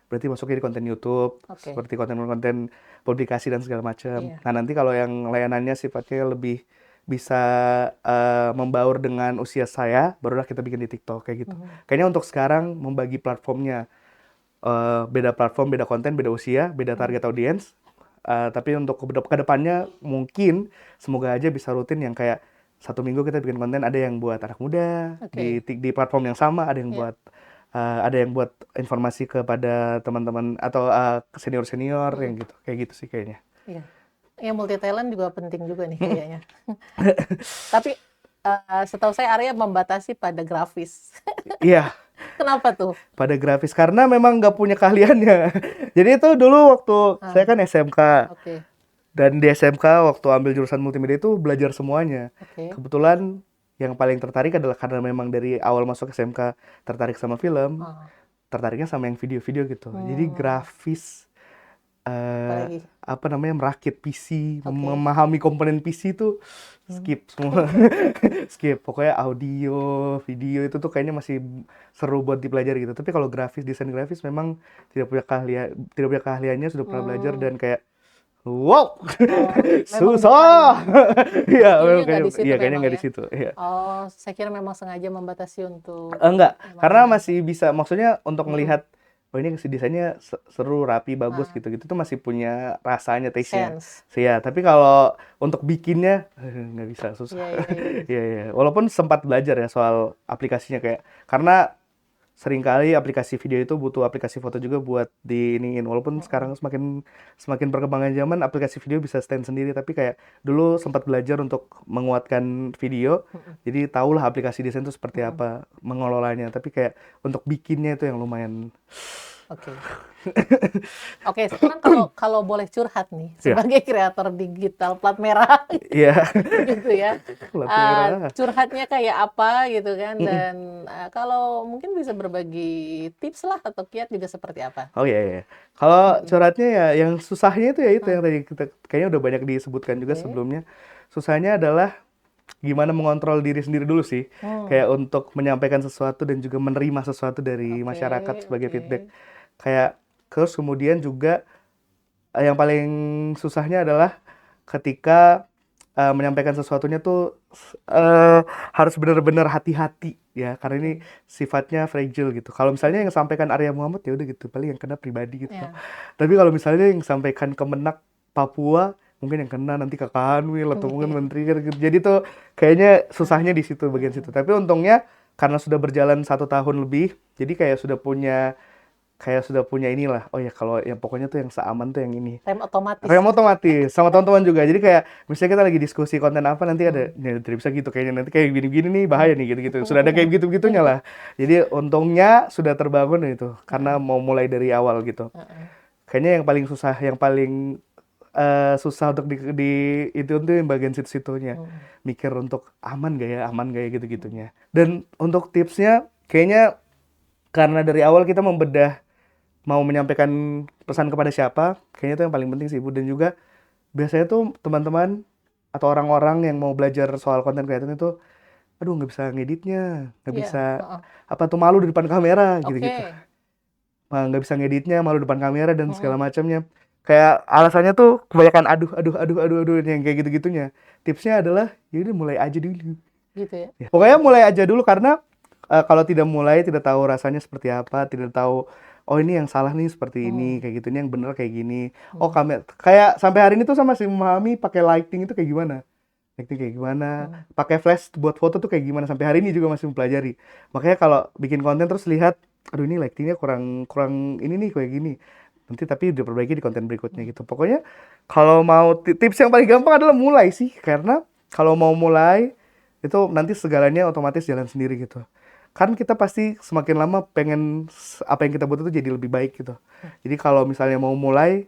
berarti masuknya di konten YouTube, Oke. seperti konten-konten publikasi dan segala macam. Iya. Nah, nanti kalau yang layanannya sifatnya lebih bisa membaur dengan usia saya, barulah kita bikin di TikTok kayak gitu. Mhm. Kayaknya untuk sekarang membagi platformnya beda platform, beda konten, beda usia, beda target audience. Tapi untuk ke depannya mungkin semoga aja bisa rutin yang kayak 1 minggu kita bikin konten, ada yang buat anak muda Oke. di platform yang sama, Ya. ada yang buat informasi kepada teman-teman atau senior-senior Mm-mm. yang gitu. Kayak gitu sih kayaknya. Iya. Ya, multi talent juga penting juga nih kayaknya. Tapi setahu saya Arya membatasi pada grafis. Iya, Kenapa tuh? pada grafis karena memang nggak punya keahliannya. Jadi itu dulu waktu saya Ah, kan SMK, oke, dan di SMK waktu ambil jurusan multimedia itu belajar semuanya. oke. Kebetulan yang paling tertarik adalah karena memang dari awal masuk SMK tertarik sama film, Ah, tertariknya sama yang video-video gitu. Jadi hmm, grafis, eh, apalagi? apa namanya, merakit PC, Oke. memahami komponen PC itu Hmm. skip semua. Skip. Pokoknya audio, video itu tuh kayaknya masih seru buat dipelajari gitu. Tapi kalau grafis, desain grafis memang tidak punya keahliannya, sudah pernah belajar Hmm. dan kayak wow, Oh, memang bukan, susah. Iya, skillnya memang nggak kayaknya, di situ iya kayaknya memang nggak ya. di situ. Iya. Oh, saya kira memang sengaja membatasi untuk Enggak, memang karena belajar. masih bisa, maksudnya untuk Mm-mm. melihat, oh ini si desainnya seru, rapi, bagus Ah, gitu-gitu tuh masih punya rasanya, taste-nya. sense. Sih ya, tapi kalau untuk bikinnya nggak bisa, susah. Iya, iya, iya. Iya, iya. Walaupun sempat belajar ya soal aplikasinya kayak, karena seringkali aplikasi video itu butuh aplikasi foto juga buat diiniin. Walaupun Mm-mm. sekarang semakin semakin perkembangan zaman, aplikasi video bisa stand sendiri. Tapi kayak dulu sempat belajar untuk menguatkan video. Mm-mm. Jadi tahulah aplikasi desain itu seperti Mm-mm. apa mengelolanya. Tapi kayak untuk bikinnya itu yang lumayan. Oke. Oke, sekarang kalau kalau boleh curhat nih Ya, sebagai kreator digital plat merah iya. gitu ya. Plat merah. Curhatnya kayak apa gitu kan, Mm-mm. dan kalau mungkin bisa berbagi tips lah atau kiat juga seperti apa. Oh iya, iya. Kalau Mm-mm. curhatnya ya, yang susahnya itu ya itu Ah, yang tadi kita kayaknya udah banyak disebutkan juga oke. sebelumnya. Susahnya adalah gimana mengontrol diri sendiri dulu sih. Hmm, Kayak untuk menyampaikan sesuatu dan juga menerima sesuatu dari oke, masyarakat sebagai oke. feedback. Kayak terus kemudian juga yang paling susahnya adalah ketika menyampaikan sesuatunya tuh harus benar-benar hati-hati ya, karena ini Oke. sifatnya fragile gitu. Kalau misalnya yang sampaikan Arya Muhammad ya udah gitu, paling yang kena pribadi gitu. Ya. Tapi kalau misalnya yang sampaikan Kemenak Papua, mungkin yang kena nanti ke Kanwil atau mungkin menteri kan gitu. Jadi tuh kayaknya susahnya di situ, bagian situ. Mm-mm. Tapi untungnya karena sudah berjalan 1 tahun lebih, jadi kayak sudah punya inilah. Oh ya, kalau yang pokoknya tuh yang seaman tuh yang ini. Rem otomatis Rem gitu. otomatis sama teman-teman juga. Jadi kayak misalnya kita lagi diskusi konten apa, nanti ada Hmm. ya, tidak bisa gitu kayaknya, nanti kayak gini-gini nih Hmm. bahaya nih gitu-gitu. Sudah ada kayak gitu-gitunya lah. Jadi untungnya sudah terbangun itu karena Heeh, mau mulai dari awal gitu. heeh. Kayaknya yang paling susah, yang paling susah untuk di itu tuh yang bagian situ-situnya. Hmm. Mikir untuk aman gak ya gitu-gitunya. Dan untuk tipsnya kayaknya karena dari awal kita membedah mau menyampaikan pesan kepada siapa, kayaknya itu yang paling penting sih Bu. Dan juga biasanya tuh teman-teman atau orang-orang yang mau belajar soal konten kreator itu, aduh nggak bisa ngeditnya, nggak Iya, bisa heeh. apa tuh, malu di depan kamera Oke. gitu-gitu. Nggak bisa ngeditnya, malu depan kamera dan segala Mm-mm. macamnya. Kayak alasannya tuh kebanyakan aduh aduh aduh aduh aduh yang kayak gitu-gitunya. Tipsnya adalah yaudah mulai aja dulu. Gitu ya. Ya, pokoknya mulai aja dulu karena kalau tidak mulai, tidak tahu rasanya seperti apa, tidak tahu oh ini yang salah nih seperti ini, Hmm. kayak gitu, ini yang bener kayak gini. Oh Hmm. kamera kayak sampai hari ini tuh sama masih memahami pakai lighting itu kayak gimana. Lighting kayak gimana, Hmm. pakai flash buat foto tuh kayak gimana, sampai hari ini juga masih mempelajari. Makanya kalau bikin konten terus lihat, aduh ini lightingnya kurang kurang ini nih kayak gini. Nanti tapi diperbaiki di konten berikutnya Hmm. gitu. Pokoknya kalau mau tips yang paling gampang adalah mulai sih, karena kalau mau mulai itu nanti segalanya otomatis jalan sendiri gitu. Kan kita pasti semakin lama pengen apa yang kita butuh itu jadi lebih baik gitu. Jadi kalau misalnya mau mulai,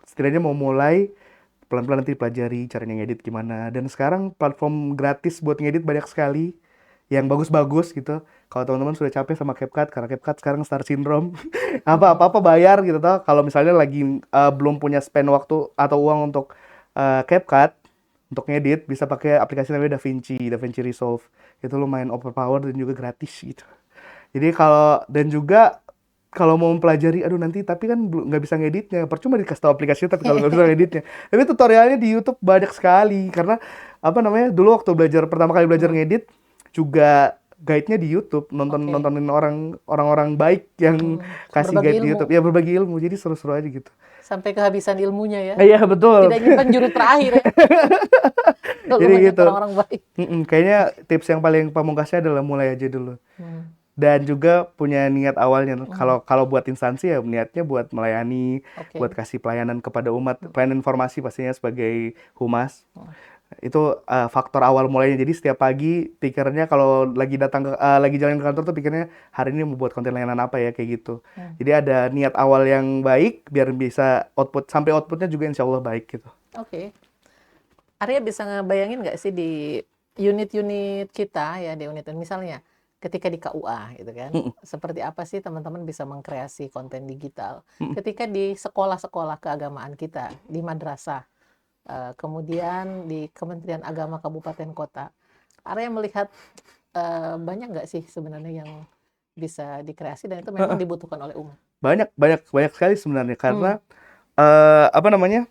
setidaknya mau mulai pelan-pelan, nanti pelajari caranya ngedit gimana. Dan sekarang platform gratis buat ngedit banyak sekali yang bagus-bagus gitu. Kalau teman-teman sudah capek sama CapCut, karena CapCut sekarang star syndrome, Hmm. apa-apa bayar gitu toh. Kalau misalnya lagi belum punya spend waktu atau uang untuk CapCut, untuk ngedit bisa pakai aplikasi namanya DaVinci Resolve. Itu lumayan overpower dan juga gratis gitu. Jadi dan juga kalau mau mempelajari, aduh nanti tapi kan nggak bisa ngeditnya, percuma dikasih tahu aplikasinya tapi kalau nggak bisa ngeditnya. Tapi tutorialnya di YouTube banyak sekali, karena apa namanya, dulu waktu pertama kali belajar Hmm. ngedit juga guide-nya di YouTube, Oke. nontonin orang-orang baik yang kasih Berbagi guide di ilmu. YouTube. Ya berbagi ilmu, jadi seru-seru aja gitu. Sampai kehabisan ilmunya ya. Iya betul. Tidak nyimpan juru terakhir ya. Kalau Jadi banyak gitu. orang-orang baik. Kayaknya tips yang paling pamungkasnya adalah mulai aja dulu. Hmm. Dan juga punya niat awalnya. Hmm. Kalau buat instansi ya niatnya buat melayani, buat Oke. kasih pelayanan kepada umat, pelayanan informasi pastinya sebagai humas. Hmm. Itu faktor awal mulainya. Jadi setiap pagi pikirnya kalau lagi lagi jalan ke kantor tuh pikirnya hari ini mau buat konten layanan apa ya kayak gitu. Hmm. Jadi ada niat awal yang baik biar bisa sampai outputnya juga insya Allah baik gitu. Oke. Arya bisa ngebayangin nggak sih di unit-unit kita ya, di unit misalnya ketika di KUA gitu kan, seperti apa sih teman-teman bisa mengkreasi konten digital? Ketika di sekolah-sekolah keagamaan kita, di madrasah, kemudian di Kementerian Agama Kabupaten Kota, Arya melihat banyak nggak sih sebenarnya yang bisa dikreasi dan itu memang dibutuhkan oleh umat? Banyak sekali sebenarnya karena apa namanya?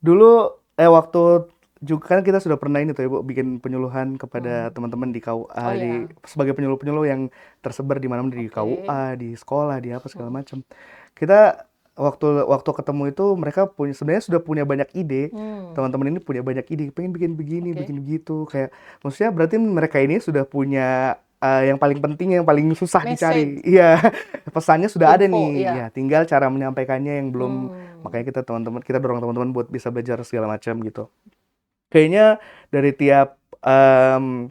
Dulu waktu juga kan kita sudah pernah ini tuh Ibu bikin penyuluhan kepada teman-teman di KUA Oh ya, sebagai penyuluh-penyuluh yang tersebar di mana-mana di oke. KUA, di sekolah, di apa segala macam. Kita waktu ketemu itu mereka sebenarnya sudah punya banyak ide. Teman-teman ini punya banyak ide, pengen bikin begini, Oke. bikin begitu. Kayak maksudnya berarti mereka ini sudah punya yang paling penting, yang paling susah dicari. Message, Iya, pesannya sudah ada info, nih. ya. Ya, tinggal cara menyampaikannya yang belum. Hmm. Makanya kita dorong teman-teman buat bisa belajar segala macam gitu. Kayaknya dari tiap em,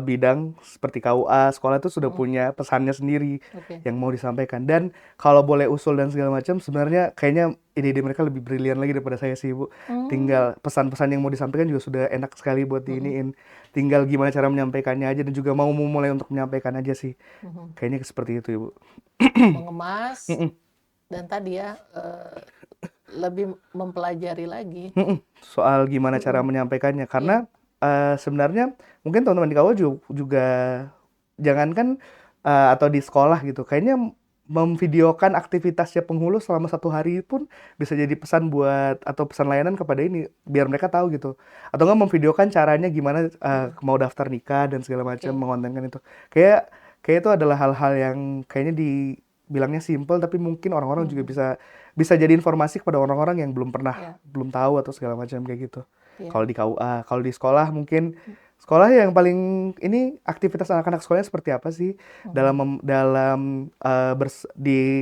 bidang seperti KUA, sekolah itu sudah punya pesannya sendiri Oke. yang mau disampaikan. Dan kalau boleh usul dan segala macam, sebenarnya kayaknya ide-ide mereka lebih brilian lagi daripada saya sih, Bu. Tinggal pesan-pesan yang mau disampaikan juga sudah enak sekali buat diiniin. Tinggal gimana cara menyampaikannya aja dan juga mau memulai untuk menyampaikan aja sih. Kayaknya seperti itu, Ibu. Mengemas dan tadi ya lebih mempelajari lagi. Soal gimana cara menyampaikannya karena sebenarnya mungkin teman-teman di KUA juga jangankan atau di sekolah gitu kayaknya memvideokan aktivitasnya penghulu selama 1 hari pun bisa jadi pesan buat atau pesan layanan kepada ini biar mereka tahu gitu atau nggak memvideokan caranya gimana mau daftar nikah dan segala macam mengontenkan itu kayak itu adalah hal-hal yang kayaknya dibilangnya simple tapi mungkin orang-orang juga bisa jadi informasi kepada orang-orang yang belum tahu atau segala macam kayak gitu. Kalau di KUA, kalau di sekolah mungkin sekolah yang paling ini aktivitas anak-anak sekolahnya seperti apa sih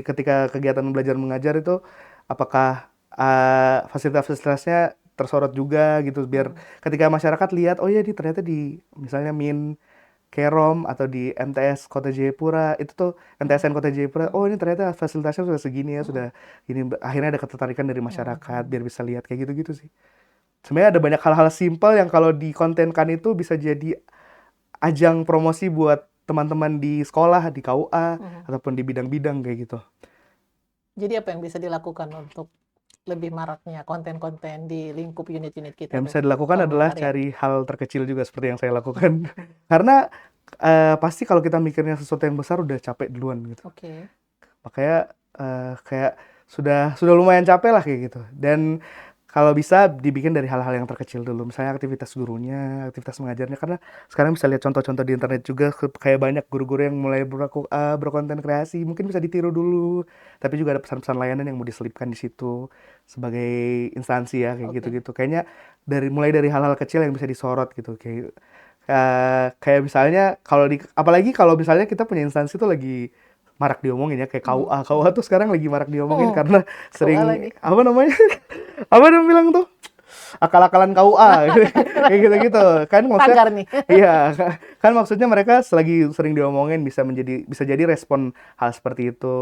ketika kegiatan belajar mengajar itu apakah fasilitas-fasilitasnya tersorot juga gitu biar ketika masyarakat lihat oh ya ternyata di misalnya Kerom atau di MTS Kota Jayapura itu tuh MTSN Kota Jayapura oh ini ternyata fasilitasnya sudah segini ya sudah ini akhirnya ada ketertarikan dari masyarakat biar bisa lihat kayak gitu-gitu sih sebenarnya ada banyak hal-hal simpel yang kalau dikontenkan itu bisa jadi ajang promosi buat teman-teman di sekolah di KUA ataupun di bidang-bidang kayak gitu. Jadi apa yang bisa dilakukan untuk lebih maraknya konten-konten di lingkup unit-unit kita Yang tuh? bisa dilakukan Kalau adalah menurut Arya? cari hal terkecil juga seperti yang saya lakukan. Karena pasti kalau kita mikirnya sesuatu yang besar udah capek duluan gitu. Oke. Makanya kayak sudah lumayan capek lah kayak gitu. Dan kalau bisa dibikin dari hal-hal yang terkecil dulu. Misalnya aktivitas gurunya, aktivitas mengajarnya. Karena sekarang bisa lihat contoh-contoh di internet juga kayak banyak guru-guru yang mulai berkonten kreasi. Mungkin bisa ditiru dulu. Tapi juga ada pesan-pesan layanan yang mau diselipkan di situ sebagai instansi ya kayak gitu-gitu. Kayaknya mulai dari hal-hal kecil yang bisa disorot gitu. Kayak misalnya apalagi kalau misalnya kita punya instansi tuh lagi marak diomongin ya kayak KUA tuh sekarang lagi marak diomongin karena sering lagi. apa namanya apa dia bilang tuh akal-akalan KUA kayak gitu-gitu kan maksudnya Tagar nih. iya kan maksudnya mereka selagi sering diomongin bisa jadi respon hal seperti itu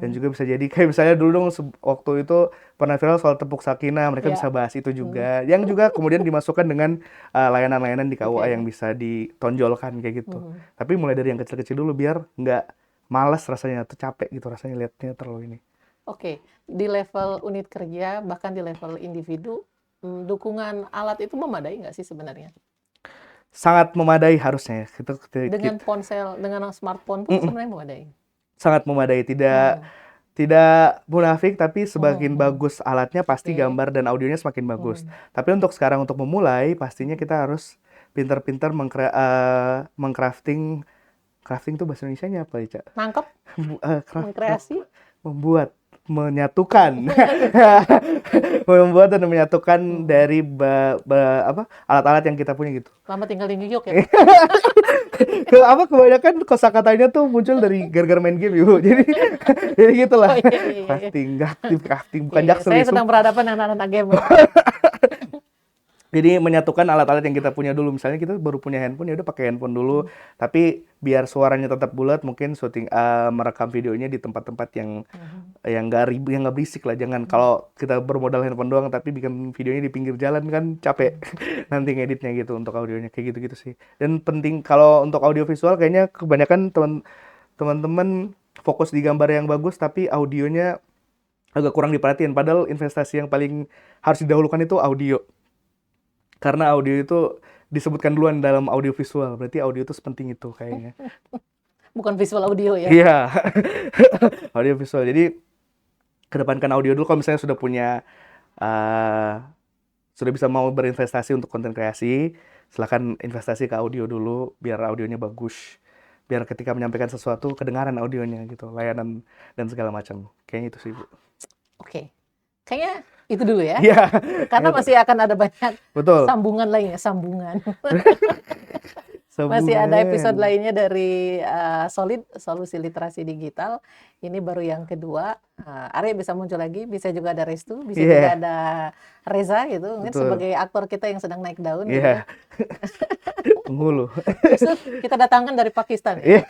dan juga bisa jadi kayak misalnya dulu dong waktu itu pernah viral soal tepuk sakinah mereka bisa bahas itu juga yang juga kemudian dimasukkan dengan layanan-layanan di KUA yang bisa ditonjolkan kayak gitu tapi mulai dari yang kecil-kecil dulu biar nggak malas rasanya tuh capek gitu rasanya liatnya terlalu ini. Oke, di level unit kerja bahkan di level individu dukungan alat itu memadai nggak sih sebenarnya? Sangat memadai harusnya. Dengan ponsel, dengan smartphone pun sebenarnya memadai. Sangat memadai, tidak munafik tapi semakin bagus alatnya pasti gambar dan audionya semakin bagus. Tapi untuk sekarang untuk memulai pastinya kita harus pintar-pintar mengcrafting, crafting tuh bahasa Indonesianya apa ya, Cak? Nangkep, mengkreasi. Membuat, menyatukan, membuat dan menyatukan dari alat-alat yang kita punya gitu. Lama tinggal di New York ya. Kebanyakan kosakatanya tuh muncul dari gara-gara main game yuk. Jadi gitulah. Oh iya, iya, iya. Crafting bukan Iya, jaksel saya ya, sedang berhadapan dengan anak-anak game. Jadi menyatukan alat-alat yang kita punya dulu. Misalnya kita baru punya handphone, ya udah pakai handphone dulu. Tapi biar suaranya tetap bulat, mungkin merekam videonya di tempat-tempat yang nggak berisik lah. Jangan kalau kita bermodal handphone doang, tapi bikin videonya di pinggir jalan kan capek. Nanti ngeditnya gitu untuk audionya kayak gitu-gitu sih. Dan penting kalau untuk audio visual kayaknya kebanyakan teman-teman fokus di gambar yang bagus, tapi audionya agak kurang diperhatiin. Padahal investasi yang paling harus didahulukan itu audio. Karena audio itu disebutkan duluan dalam audio visual, berarti audio itu sepenting itu kayaknya. Bukan visual audio ya. Iya, audio visual. Jadi kedepankan audio dulu kalau misalnya sudah bisa mau berinvestasi untuk konten kreasi, silakan investasi ke audio dulu biar audionya bagus. Biar ketika menyampaikan sesuatu kedengaran audionya gitu, layanan dan segala macam. Kayaknya itu sih, Bu. Oke. Kayaknya itu dulu ya. Iya, Karena itu. masih akan ada banyak Betul. sambungan lainnya, Masih ada episode lainnya dari Solid, Solusi Literasi Digital. Ini baru yang kedua. Arya bisa muncul lagi, bisa juga ada Restu, bisa juga ada Reza gitu. Mungkin Betul. sebagai aktor kita yang sedang naik daun gitu. Iya. Penghulu. Justru kita datangkan dari Pakistan. Iya.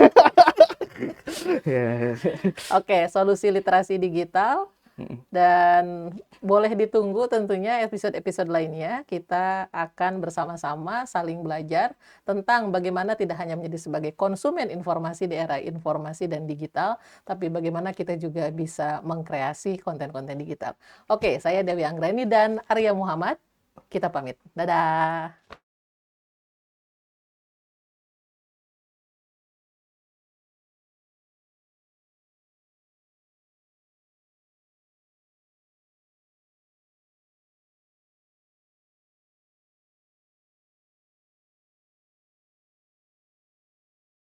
Oke, Solusi Literasi Digital. Dan boleh ditunggu tentunya episode-episode lainnya. Kita akan bersama-sama saling belajar tentang bagaimana tidak hanya menjadi sebagai konsumen informasi di era informasi dan digital, tapi bagaimana kita juga bisa mengkreasi konten-konten digital. Oke, saya Dewi Anggreni dan Arya Muhammad. Kita pamit. Dadah.